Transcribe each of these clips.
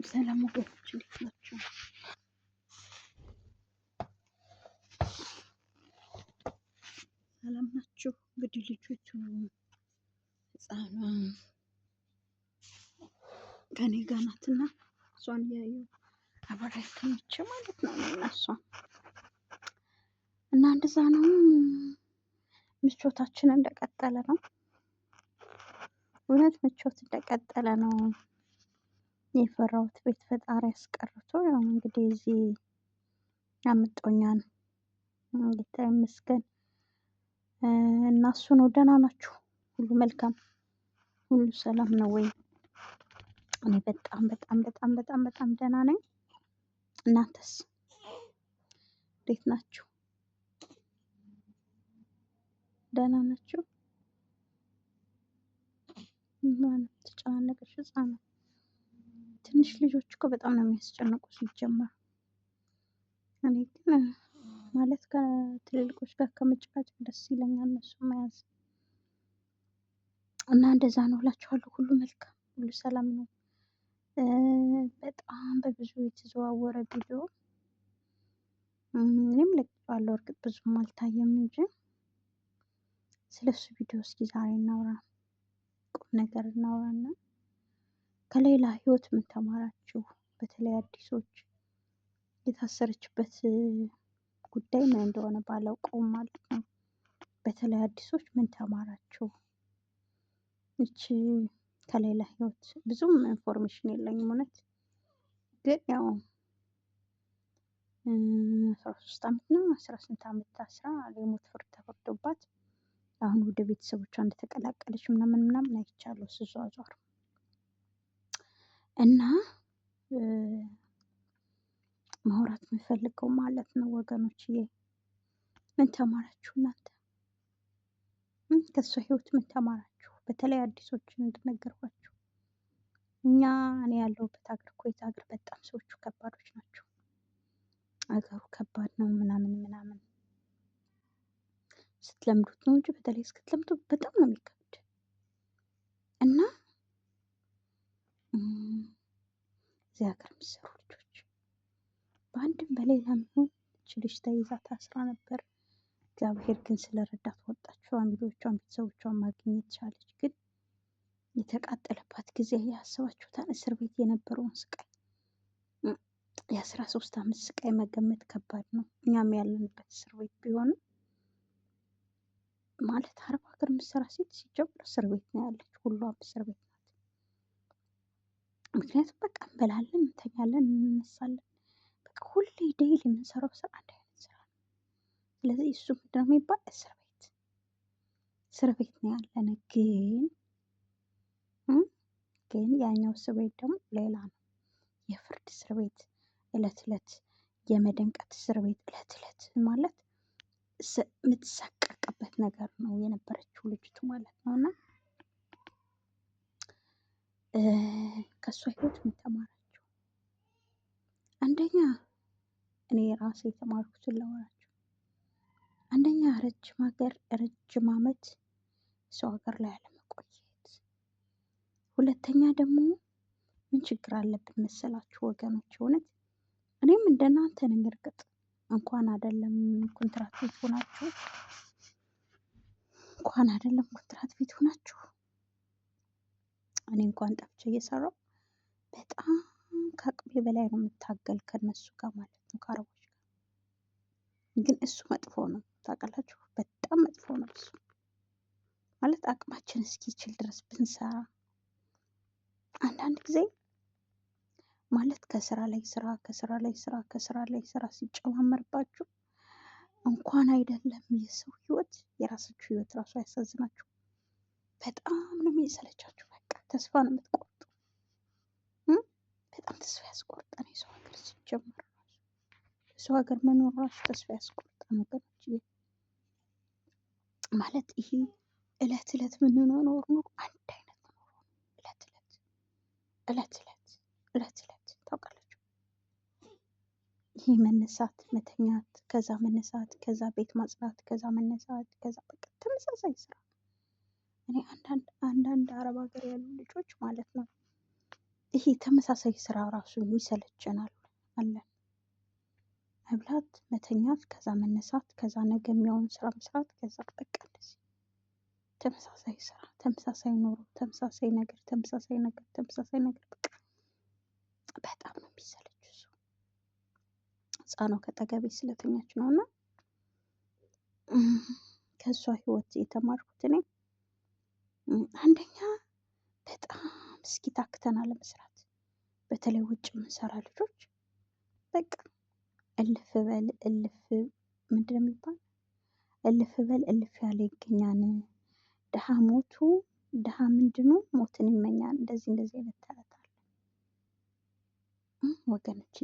ሰላም ወገኖች እንዴት ናችሁ? ሰላም ናችሁ? እንግዲህ ልጆቹ ህፃኗ ከኔ ጋር ናትና እሷን እያዩ አበራይተኞች ማለት ነው እነሷ እና እንደዛ ነው። ምቾታችን እንደቀጠለ ነው። እውነት ምቾት እንደቀጠለ ነው። የፈራሁት ቤት ፈጣሪ አስቀርቶ ያው እንግዲህ እዚህ አምጦኛል። ጌታ ይመስገን። እና እሱ ነው። ደህና ናችሁ? ሁሉ መልካም፣ ሁሉ ሰላም ነው ወይ? እኔ በጣም በጣም በጣም በጣም በጣም ደህና ነኝ። እናንተስ እንዴት ናችሁ? ደህና ናችሁ? ማለት ተጨናነቀች ህፃናት። ትንሽ ልጆች እኮ በጣም ነው የሚያስጨንቁ ሲጀመር። እኔ ግን ማለት ከትልልቆች ጋር ከመጫወት ደስ ይለኛል እነሱ መያዝ እና እንደዛ ነው እላችኋለሁ። ሁሉ መልካም፣ ሁሉ ሰላም ነው። በጣም በብዙ የተዘዋወረ ቪዲዮ እኔም ለቅቄዋለሁ። እርግጥ ብዙም አልታየም እንጂ ስለሱ ቪዲዮ እስኪ ዛሬ እናውራ። ቁም ነገር እናውራና ከሌላ ህይወት ምን ተማራችሁ? በተለይ አዲሶች የታሰረችበት ጉዳይ ምን እንደሆነ ባላውቀውም ማለት ነው። በተለይ አዲሶች ምን ተማራችሁ? እቺ ከሌላ ህይወት ብዙም ኢንፎርሜሽን የለኝም እውነት። ግን ያው 13 ዓመት ነው 18 ዓመት ታስራ የሞት ፍርድ ተፈርዶባት አሁን ወደ ቤተሰቦቿ እንደተቀላቀለች ምናምን ምናምን አይቻለሁ ስዟዟር እና ማውራት የምፈልገው ማለት ነው ወገኖችዬ፣ ምን ተማራችሁ እናንተ? ከእሷ ህይወት ምን ተማራችሁ? በተለይ አዲሶችን እንደነገርኳችሁ እኔ ያለሁበት ሀገር ኩዌት ሀገር በጣም ሰዎቹ ከባዶች ናቸው። አገሩ ከባድ ነው ምናምን ምናምን ስትለምዱት ነው እንጂ በተለይ እስክትለምዱት በጣም ነው የሚከብድ እና እዚህ ሀገር የሚሰሩ ልጆች በአንድም በሌላም ይሁን እች ልጅ ተይዛ ታስራ ነበር። እግዚአብሔር ግን ስለረዳት ወጣች። ፋሚሊዎቿን ቤተሰቦቿን ማግኘት ቻለች። ግን የተቃጠለባት ጊዜ ያስባችሁታል? እስር ቤት የነበረውን ስቃይ የ13 ዓመት ስቃይ መገመት ከባድ ነው። እኛም ያለንበት እስር ቤት ቢሆንም ማለት አረብ ሀገር የምትሰራ ሴት ሲጀምር እስር ቤት ነው ያለች። ሁሏም እስር ቤት ናት። ምክንያቱም በቃ እንበላለን፣ እንተኛለን፣ እንነሳለን። በቃ ሁሌ ዴይሊ የምንሰራው ስራ አንድ አይነት ስራ ነው። ስለዚህ እሱ ምንድነው የሚባል እስር ቤት ነው ያለን። ግን ያኛው እስር ቤት ደግሞ ሌላ ነው። የፍርድ እስር ቤት እለት እለት የመደንቀት እስር ቤት እለት እለት ማለት የምትሳቀቅበት ነገር ነው የነበረችው ልጅቱ ማለት ነው። እና ከእሷ ህይወት ምን ተማራችሁ? አንደኛ እኔ ራሴ የተማርኩትን ላወራችሁ። አንደኛ ረጅም ዓመት ሰው ሀገር ላይ አለመቆየት። ሁለተኛ ደግሞ ምን ችግር አለብን መሰላችሁ ወገኖች? እውነት እኔም እንደናንተ ነኝ። እርግጥ እንኳን አይደለም ኮንትራት ቤት ሆናችሁ እኔ እንኳን ጠፍቼ እየሰራሁ በጣም ከአቅሜ በላይ ነው የምታገል ከነሱ ጋር ማለት ነው፣ ከአረቦች ጋር። ግን እሱ መጥፎ ነው ታውቃላችሁ፣ በጣም መጥፎ ነው እሱ ማለት አቅማችን እስኪችል ድረስ ብንሰራ። አንዳንድ ጊዜ ማለት ከስራ ላይ ስራ ሲጨማመርባችሁ እንኳን አይደለም የሰው ህይወት የራሳችሁ ህይወት ራሱ ያሳዝናችሁ። በጣም ነው የሚሰለቻችሁ። በቃ ተስፋ ነው የምትቆርጡ። በጣም ተስፋ ያስቆርጠን የሰው ሀገር ሲጀመር ራሱ የሰው ሀገር መኖር ራሱ ተስፋ ያስቆርጠን ወገኖች። ማለት ይሄ እለት እለት የምንኖረው ኑሮ አንድ አይነት ኑሮ ነው። እለት እለት ታውቃላችሁ። ይሄ መነሳት መተኛት፣ ከዛ መነሳት፣ ከዛ ቤት ማጽዳት፣ ከዛ መነሳት፣ ከዛ በቃ ተመሳሳይ ስራ። እኔ አንዳንድ አረብ ሀገር ያሉ ልጆች ማለት ነው ይሄ ተመሳሳይ ስራ ራሱ ይሰለቸናል አለን። መብላት፣ መተኛት፣ ከዛ መነሳት፣ ከዛ ነገ የሚያውን ስራ መስራት፣ ከዛ በቃ እንደዚህ ተመሳሳይ ስራ፣ ተመሳሳይ ኑሮ፣ ተመሳሳይ ነገር፣ ተመሳሳይ ነገር፣ ተመሳሳይ ነገር በቃ በጣም ነው የሚሰለች። እሱ ህፃኗ ከጠገቤ ስለተኛች ነው። እና ከእሷ ህይወት የተማርኩት እኔ አንደኛ በጣም እስኪ ታክተናል ለመስራት፣ በተለይ ውጭ የምንሰራ ልጆች በቃ እልፍ በል እልፍ ምንድን ነው የሚባል እልፍ በል እልፍ ያለ ይገኛል። ድሃ ሞቱ ድሃ ምንድኑ ሞትን ይመኛል። እንደዚህ እንደዚህ አይነት ተረት አለ ወገኖች።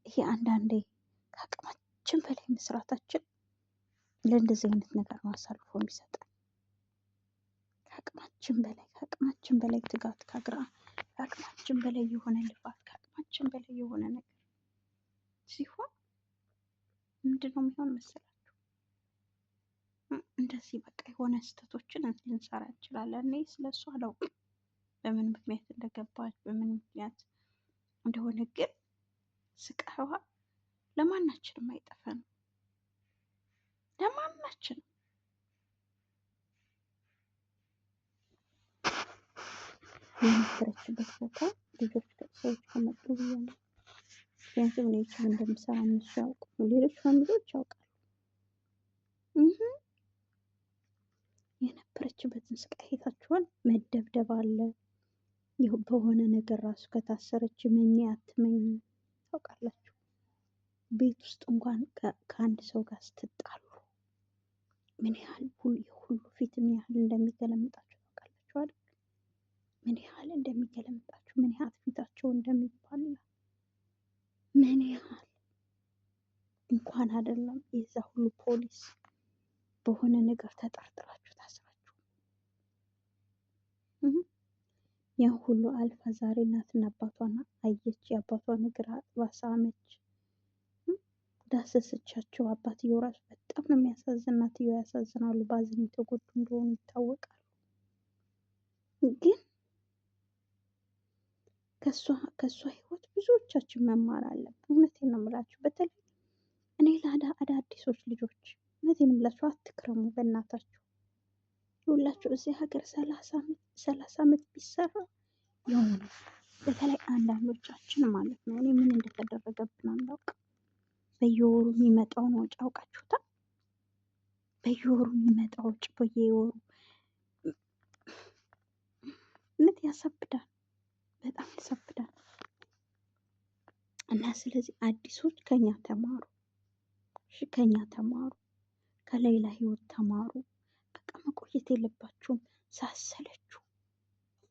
ይሄ አንዳንዴ ከአቅማችን በላይ መስራታችን ለእንደዚህ አይነት ነገር ነው አሳልፎ የሚሰጠን። ከአቅማችን በላይ ትጋት፣ ከአቅማችን በላይ የሆነ ልፋት፣ ከአቅማችን በላይ የሆነ ነገር ሲሆን ምንድነው የሚሆን መሰላችሁ? እንደዚህ በቃ የሆነ ስህተቶችን ልንሰራ እንችላለን። እኔ ስለሱ አላውቅም በምን ምክንያት እንደገባች በምን ምክንያት እንደሆነ፣ ግን ስቃይዋ ለማናችንም አይጠፋንም፣ ለማናችንም። የነበረችበት ቦታ ልጆች ሰዎች ከመጡ ብዬ ነው። ምክንያቱም እኔ ዩቲዩብ እንደምሰራ እነሱ ያውቁ፣ ሌሎች ፋሚሊዎች ያውቃሉ። የነበረችበትን ስቃይ አይታችኋል። መደብደብ አለ። በሆነ ነገር ራሱ ከታሰረች መኝ አትመኝ ታውቃላችሁ። ቤት ውስጥ እንኳን ከአንድ ሰው ጋር ስትጣሉ ምን ያህል የሁሉ ፊት ምን ያህል እንደሚገለምጣችሁ ታውቃላችሁ አይደል? ምን ያህል እንደሚገለምጣችሁ፣ ምን ያህል ፊታቸው እንደሚባላ፣ ምን ያህል እንኳን አይደለም የዛ ሁሉ ፖሊስ በሆነ ነገር ተጠርጥራችሁ ታስራችሁ ያን ሁሉ አልፋ ዛሬ እናትና አባቷን አየች። የአባቷን እግር አጥባ ሳመች፣ ዳሰሰቻቸው። አባትየው ራሱ በጣም ነው የሚያሳዝን፣ እናትየው ያሳዝናሉ። ባዝን የተጎዱ እንደሆኑ ይታወቃሉ። ግን ከእሷ ህይወት ብዙዎቻችን መማር አለብን። እውነቴን ነው የምላችሁ። በተለይ እኔ ለአዳዲሶች ልጆች እውነቴን ነው የምላችሁ፣ አትክረሙ በእናታችሁ። ሁላችሁ እዚህ ሀገር 30 ዓመት ቢሰራ የሆነ በተለይ አንዳንዶቻችን ማለት ነው፣ እኔ ምን እንደተደረገብን አላውቅም። በየወሩ የሚመጣውን ወጪ አውቃችሁታል? በየወሩ የሚመጣው ወጪ በየወሩ እውነት ያሳብዳል፣ በጣም ያሳብዳል። እና ስለዚህ አዲሶች ከኛ ተማሩ፣ ከኛ ተማሩ፣ ከሌላ ህይወት ተማሩ። በቃ መቆየት የለባችሁም ሳሰለችሁ።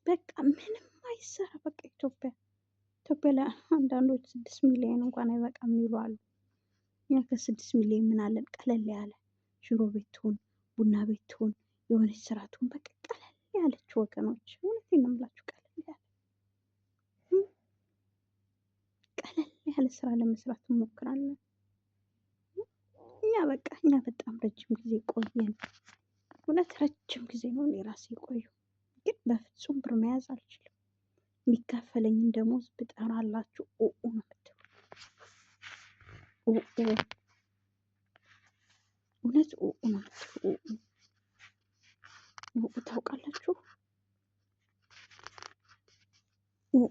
በቃ ምንም አይሰራ። በቃ ኢትዮጵያ ላይ አንዳንዶች 6 ሚሊዮን እንኳን አይበቃም የሚሉ አሉ። እኛ ከ6 ሚሊዮን ምን አለን? ቀለል ያለ ሽሮ ቤት ትሁን፣ ቡና ቤት ትሁን፣ የሆነች ስራ ትሁን፣ በቃ ቀለል ያለች ወገኖች፣ እውነቴን ነው የምላችሁ፣ ቀለል ያለ ስራ ለመስራት እንሞክራለን። እኛ በጣም ረጅም ጊዜ ቆየን። እውነት ረጅም ጊዜ ነው እኔ ራሴ ቆዩ፣ ግን በፍጹም ብር መያዝ አልችልም። የሚካፈለኝን ደሞዝ ብጠራላችሁ ነው የምትሉ። እውነት ነው የምትሉ። ታውቃላችሁ ነው